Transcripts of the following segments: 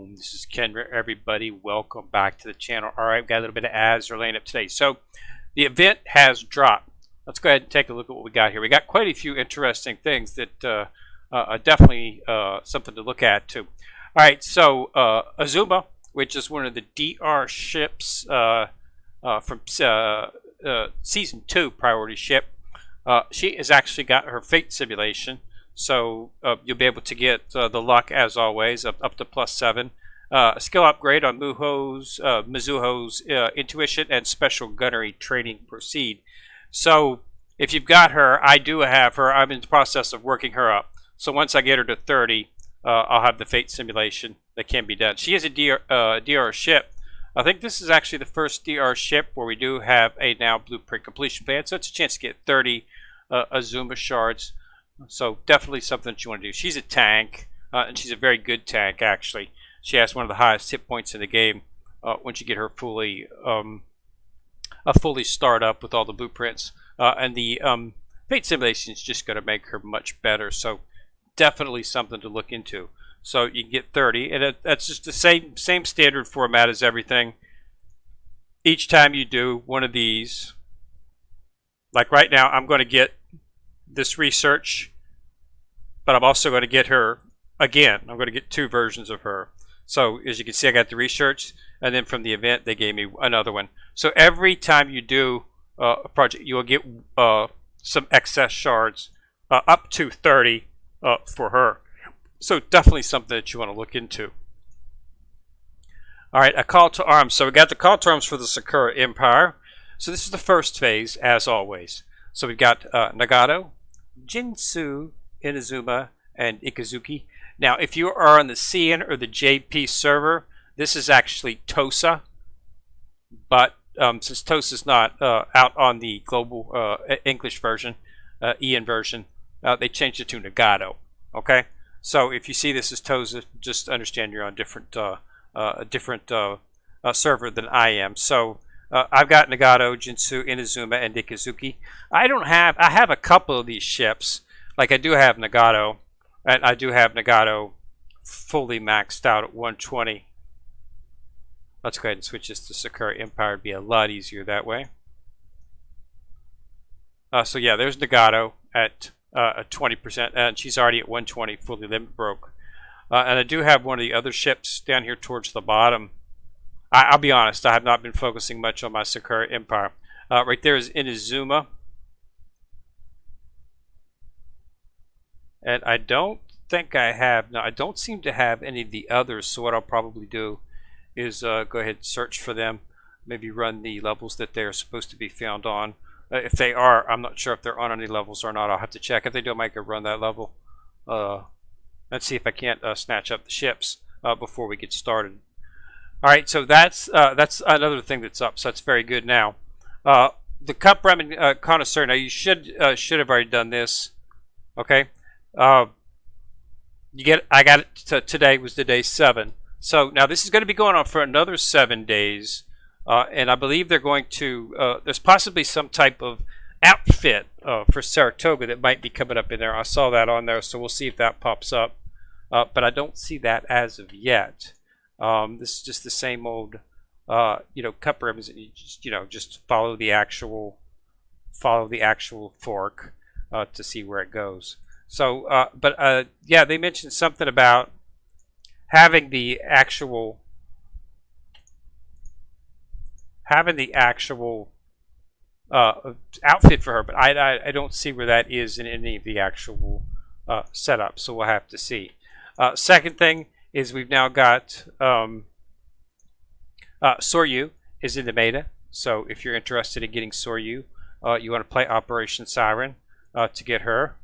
Boom. This is Kendra, everybody. Welcome back to the channel. All right, we've got a little bit of Azur laying up today. So the event has dropped. Let's go ahead and take a look at what we got here. We got quite a few interesting things that are definitely something to look at too. All right, so Azuma, which is one of the DR ships from Season 2 priority ship, she has actually got her fate simulation. So you'll be able to get the luck, as always, up to +7. A skill upgrade on Mizuho's intuition and special gunnery training proceed. So if you've got her, I do have her. I'm in the process of working her up. So once I get her to 30, I'll have the fate simulation that can be done. She is a DR ship. I think this is actually the first DR ship where we do have a now blueprint completion plan. So it's a chance to get 30 Azuma shards. So definitely something that you want to do. She's a tank, and she's a very good tank, actually. She has one of the highest hit points in the game once you get her fully start up with all the blueprints. And the fate simulation is just going to make her much better. So definitely something to look into. So you can get 30, and that's just the same standard format as everything. Each time you do one of these, like right now, I'm going to get this research, but I'm also going to get her again. I'm going to get 2 versions of her. So as you can see, I got the research, and then from the event they gave me another one. So every time you do a project, you will get some excess shards, up to 30 for her. So definitely something that you want to look into. All right, a call to arms. So we got the call to arms for the Sakura Empire. So this is the first phase, as always. So we've got Nagato, Jinsu, Inazuma, and Ikazuki. Now, if you are on the CN or the JP server, this is actually Tosa. But since Tosa's not out on the global English version, EN version, they changed it to Nagato. Okay? So if you see this as Tosa, just understand you're on a different server than I am. So I've got Nagato, Jinsu, Inazuma, and Ikazuki. I have a couple of these ships. Like I do have Nagato, and I do have Nagato fully maxed out at 120. Let's go ahead and switch this to Sakura Empire. It'd be a lot easier that way. So yeah, there's Nagato at 20%, and she's already at 120, fully limit broke. And I do have one of the other ships down here towards the bottom. I'll be honest, I have not been focusing much on my Sakura Empire. Right there is Inazuma. And I don't think I have, no, I don't seem to have any of the others. So what I'll probably do is go ahead and search for them. Maybe run the levels that they're supposed to be found on. If they are, I'm not sure if they're on any levels or not. I'll have to check. If they do, I might go run that level. Let's see if I can't snatch up the ships before we get started. All right, so that's another thing that's up. So that's very good now. The Cup Ramen Connoisseur. Now you should have already done this. Okay. I got it today was the day 7. So now this is going to be going on for another 7 days. And I believe they're going to, there's possibly some type of outfit for Saratoga that might be coming up in there. I saw that on there, so we'll see if that pops up. But I don't see that as of yet. This is just the same old, cup ribbons. You just follow the actual fork to see where it goes. So, yeah, they mentioned something about having the actual outfit for her, but I don't see where that is in any of the actual setup, so we'll have to see. Second thing is we've now got Soryu is in the beta, so if you're interested in getting Soryu, you want to play Operation Siren to get her.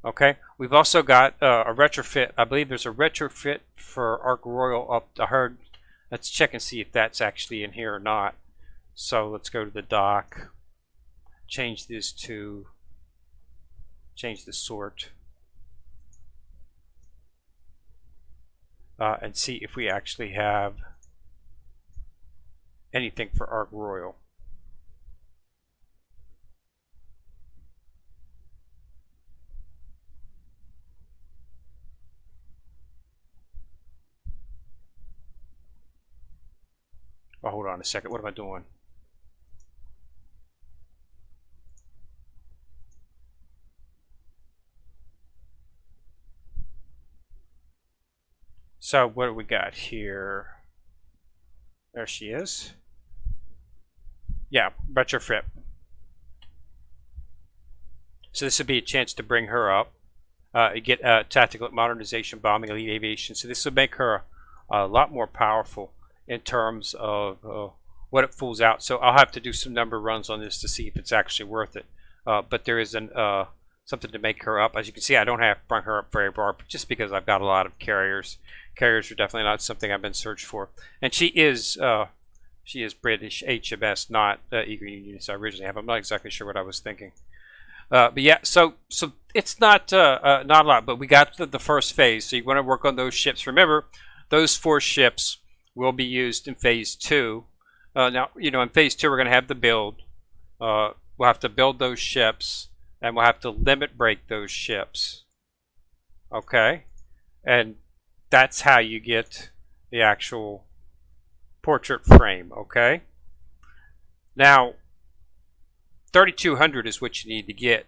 Okay, we've also got a retrofit. I believe there's a retrofit for ARG Royal up. I heard. Let's check and see if that's actually in here or not. So let's go to the dock. Change the sort. And see if we actually have anything for ARG Royal. Oh, hold on a second. What am I doing? So what do we got here? There she is. Yeah, retrofit. So this would be a chance to bring her up. Get tactical modernization, bombing, elite aviation. So this would make her a lot more powerful in terms of what it pulls out. So I'll have to do some number runs on this to see if it's actually worth it. But there is something to make her up. As you can see, I don't have to bring her up very far, just because I've got a lot of carriers. Carriers are definitely not something I've been searched for. And she is British HMS, not Eager Union. So I originally have. I'm not exactly sure what I was thinking. But yeah, so it's not not a lot, but we got the first phase. So you want to work on those ships. Remember, those 4 ships will be used in phase 2. Now, in phase 2, we're going to have the build. We'll have to build those ships, and we'll have to limit break those ships. Okay, and that's how you get the actual portrait frame. Okay, now 3,200 is what you need to get,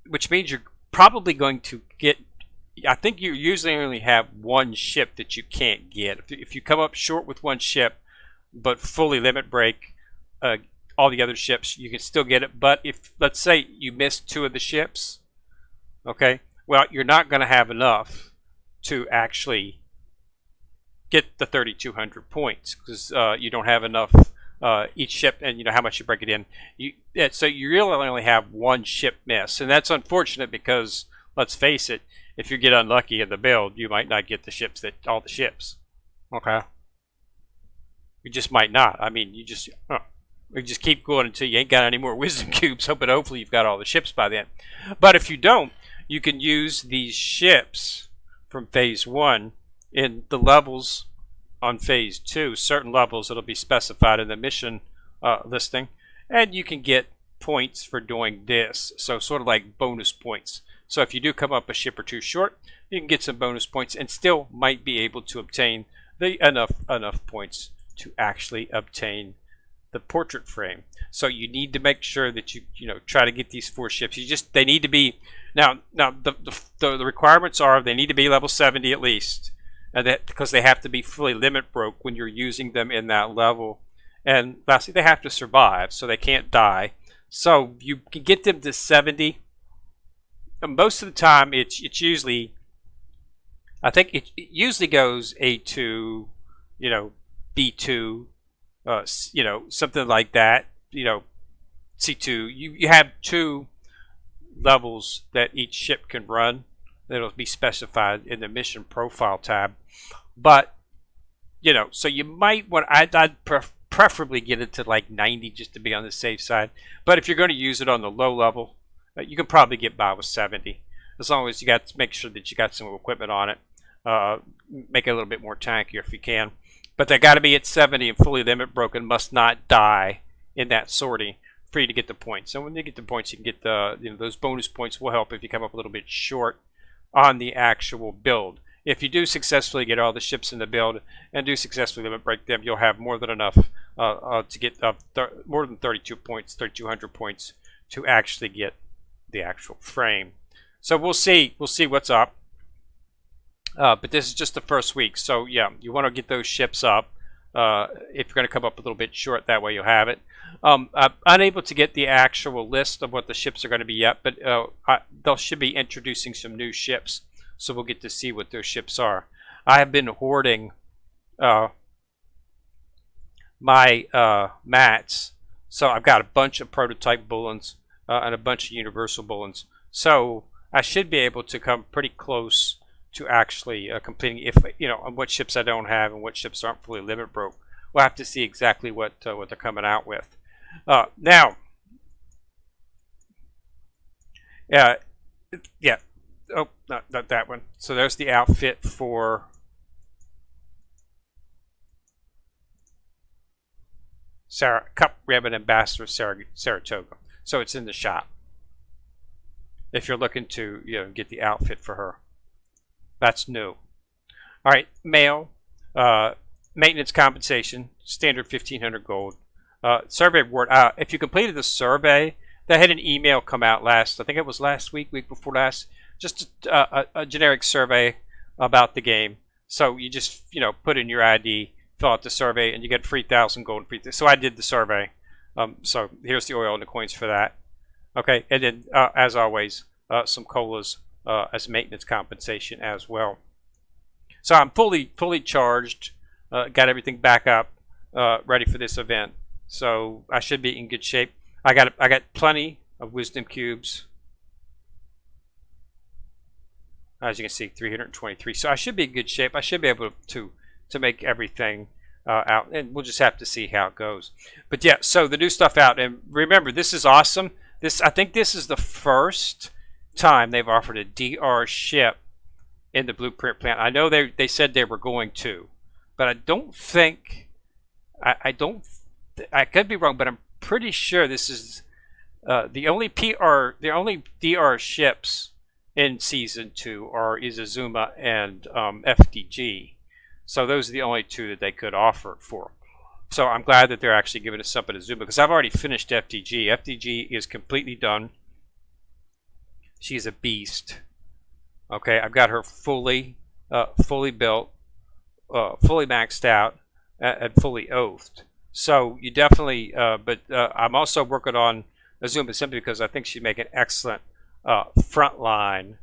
which means you're probably going to get, I think you usually only have one ship that you can't get. If you come up short with one ship, but fully limit break all the other ships, you can still get it. But if, let's say, you missed 2 of the ships, okay, well, you're not going to have enough to actually get the 3,200 points, because you don't have enough each ship, and how much you break it in. So you really only have one ship miss, and that's unfortunate because, let's face it, if you get unlucky in the build, you might not get all the ships. Okay, you just might not. I mean, you just keep going until you ain't got any more wisdom cubes, hoping hopefully you've got all the ships by then. But if you don't, you can use these ships from phase 1 in the levels on phase 2, certain levels that'll be specified in the mission listing, and you can get points for doing this. So sort of like bonus points. So if you do come up a ship or 2 short, you can get some bonus points and still might be able to obtain enough points to actually obtain the portrait frame. So you need to make sure that you try to get these 4 ships. They need to be now the requirements are they need to be level 70 at least. Because they have to be fully limit broke when you're using them in that level, and lastly, they have to survive, so they can't die. So you can get them to 70. And most of the time, it's usually, I think it usually goes A2, B2, something like that. C2. You have 2 levels that each ship can run. That'll be specified in the mission profile tab. But so you might want, I'd preferably get it to like 90 just to be on the safe side. But if you're going to use it on the low level, you can probably get by with 70, as long as you got to make sure that you got some equipment on it. Make it a little bit more tankier if you can. But they got to be at 70 and fully limit broken, must not die in that sortie for you to get the points. So when you get the points, you can get those bonus points will help if you come up a little bit short on the actual build. If you do successfully get all the ships in the build and do successfully limit break them, you'll have more than enough to get more than 3,200 points to actually get the actual frame. So we'll see what's up. But this is just the first week, so yeah, you want to get those ships up. If you're going to come up a little bit short, that way you'll have it. I'm unable to get the actual list of what the ships are going to be yet, but they should be introducing some new ships, so we'll get to see what those ships are. I have been hoarding my mats, so I've got a bunch of prototype bullens and a bunch of universal bullens, so I should be able to come pretty close to actually completing, if on what ships I don't have and what ships aren't fully limit broke. We'll have to see exactly what they're coming out with. Now, yeah, oh, not that one. So there's the outfit for Cup Ramen Ambassador Saratoga. So it's in the shop if you're looking to get the outfit for her. That's new. All right, male maintenance compensation, standard 1,500 gold. Survey reward. If you completed the survey, they had an email come out I think it was last week, week before last, just a generic survey about the game. So you just, put in your ID, fill out the survey, and you get 3,000 gold. So I did the survey. So here's the oil and the coins for that. Okay, and then as always, some colas as maintenance compensation as well. So I'm fully charged. Got everything back up, ready for this event. So I should be in good shape. I got plenty of wisdom cubes. As you can see, 323. So I should be in good shape. I should be able to make everything out, and we'll just have to see how it goes. But yeah, so the new stuff out, and remember, this is awesome. I think this is the first time they've offered a DR ship in the blueprint plant. I know they said they were going to, but I don't think I could be wrong, but I'm pretty sure this is the only DR ships in season 2 is Azuma and FDG. So those are the only two that they could offer for. So I'm glad that they're actually giving us something to Azuma, because I've already finished FDG. FDG is completely done. She's a beast. Okay, I've got her fully built, fully maxed out, and fully oathed. So you definitely, but I'm also working on Azuma simply because I think she'd make an excellent frontline.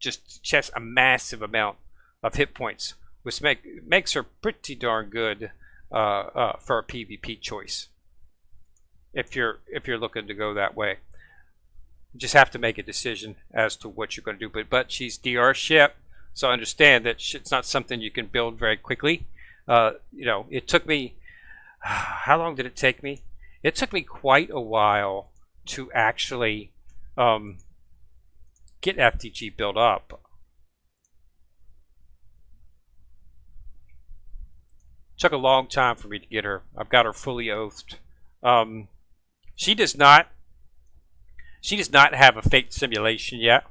She has a massive amount of hit points, which makes her pretty darn good for a PvP choice. If you're looking to go that way, you just have to make a decision as to what you're going to do. But she's DR ship, so understand that it's not something you can build very quickly. It took me, how long did it take me? It took me quite a while to actually get FDG built up. Took a long time for me to get her. I've got her fully oathed. She does not have a fate simulation yet.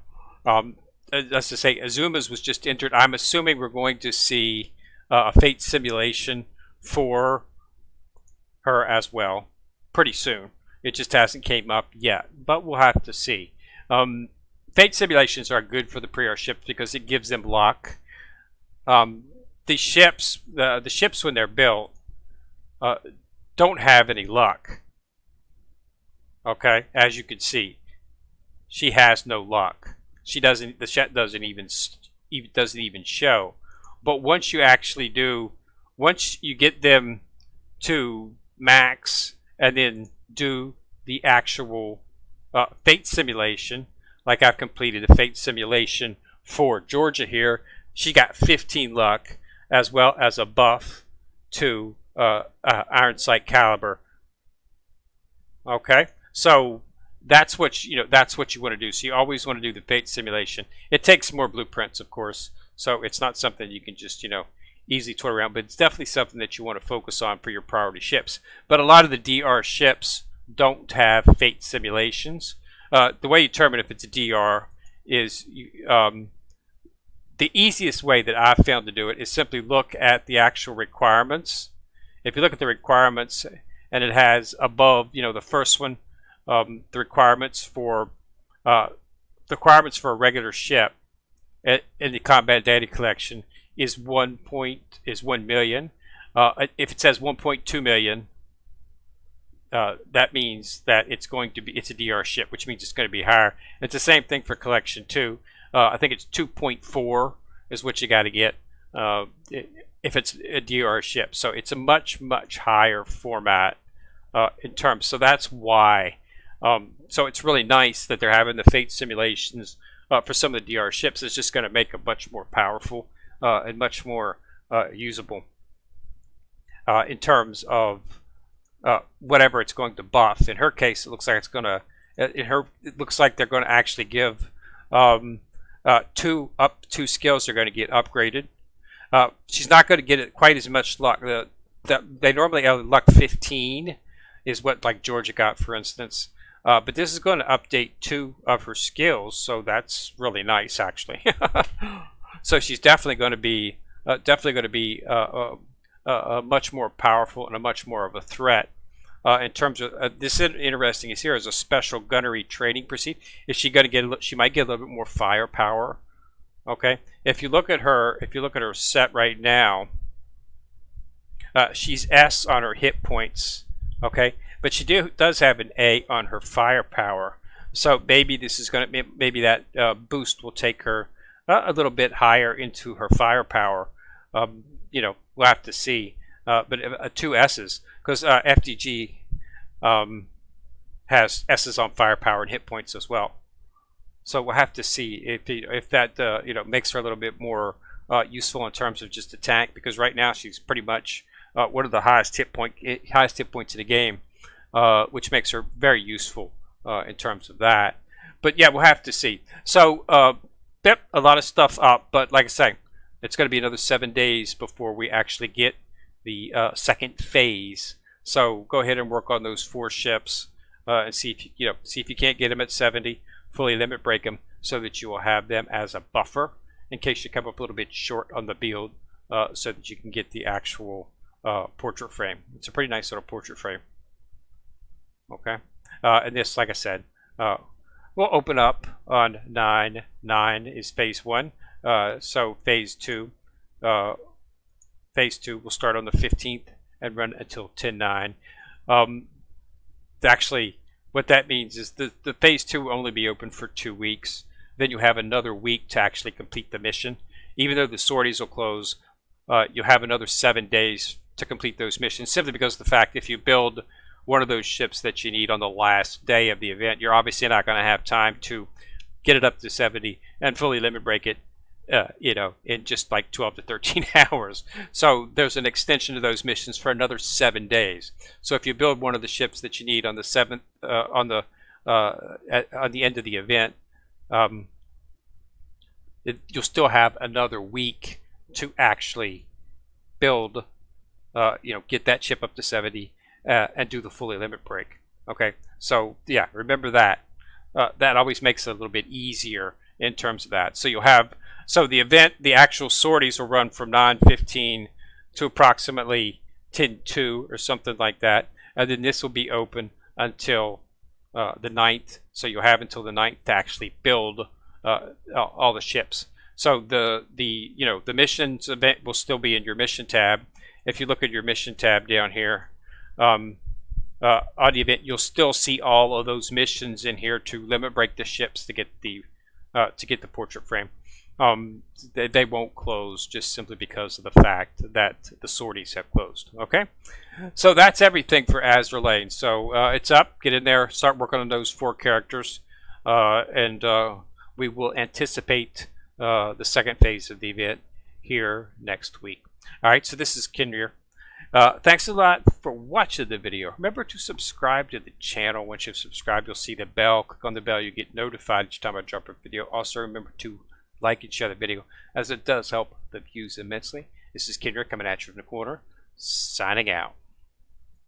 That's to say, Azuma's was just entered. I'm assuming we're going to see a fate simulation for her as well pretty soon. It just hasn't came up yet, but we'll have to see. Fate simulations are good for the pre-R ships because it gives them luck. The ships when they're built don't have any luck. Okay, as you can see, she has no luck. She doesn't. The ship doesn't even show. But once you actually do, once you get them to max and then do the actual fate simulation, like I've completed the fate simulation for Georgia here, she got 15 luck as well as a buff to iron sight caliber. Okay, so that's what you want to do. So you always want to do the fate simulation. It takes more blueprints, of course, so it's not something you can just easily toy around, but it's definitely something that you want to focus on for your priority ships. But a lot of the DR ships don't have fate simulations. The way you determine if it's a DR is the easiest way that I've found to do it is simply look at the actual requirements. If you look at the requirements and it has above, the first one, the requirements for a regular ship in the combat data collection is 1 million. If it says 1.2 million, that means that it's a DR ship, which means it's going to be higher. It's the same thing for collection 2. I think it's 2.4 is what you got to get if it's a DR ship. So it's a much higher format in terms. So that's why. So it's really nice that they're having the fate simulations for some of the DR ships. It's just going to make them much more powerful and much more usable in terms of whatever it's going to buff. In her case, it looks like it's going to. It looks like they're going to actually give two skills are going to get upgraded. She's not going to get it quite as much luck. They normally luck 15 is what like Georgia got, for instance. But this is going to update 2 of her skills, so that's really nice, actually. So she's definitely going to be definitely going to be much more powerful and a much more of a threat. In terms of this, interesting is here is a special gunnery training procedure. Is she going to get? She might get a little bit more firepower. Okay, if you look at her set right now, she's S on her hit points. Okay, but she does have an A on her firepower. So maybe this is going to maybe that boost will take her a little bit higher into her firepower. You know, we'll have to see. But two S's, because FDG has S's on firepower and hit points as well. So we'll have to see if that you know, makes her a little bit more useful in terms of just a tank, because right now she's pretty much one of the highest hit points in the game, which makes her very useful in terms of that. But yeah, we'll have to see. So yep, a lot of stuff up, but like I say, it's going to be another 7 days before we actually get the second phase. So go ahead and work on those 4 ships and see if you can't get them at 70. Fully limit break them so that you will have them as a buffer in case you come up a little bit short on the build, so that you can get the actual portrait frame. It's a pretty nice little portrait frame. Okay, and this, like I said, we'll open up on 9/9 is phase 1. So phase 2. Phase 2 will start on the 15th and run until 10/9. Actually, what that means is the phase 2 will only be open for 2 weeks. Then you have another week to actually complete the mission. Even though the sorties will close, you'll have another 7 days to complete those missions, simply because of the fact if you build one of those ships that you need on the last day of the event, you're obviously not going to have time to get it up to 70 and fully limit break it, you know, in just like 12 to 13 hours. So there's an extension to those missions for another 7 days. So if you build one of the ships that you need on the 7th, on the end of the event, you'll still have another week to actually build, you know, get that ship up to 70 and do the fully limit break. Okay, so yeah, remember that. That always makes it a little bit easier in terms of that. So you'll have, so the event, the actual sorties will run from 9/15 to approximately 10/2 or something like that, and then this will be open until the 9th. So you'll have until the 9th to actually build all the ships. So the you know, the missions event will still be in your mission tab. If you look at your mission tab down here, on the event, you'll still see all of those missions in here to limit break the ships to get the portrait frame. They won't close just simply because of the fact that the sorties have closed. Okay, so that's everything for Azur Lane. So it's up. Get in there. Start working on those 4 characters, and we will anticipate the second phase of the event here next week. All right. So this is Kinrier. Thanks a lot for watching the video. Remember to subscribe to the channel. Once you've subscribed, you'll see the bell. Click on the bell. You get notified each time I drop a video. Also, remember to like and share the video, as it does help the views immensely. This is Kendrick coming at you from the corner, signing out.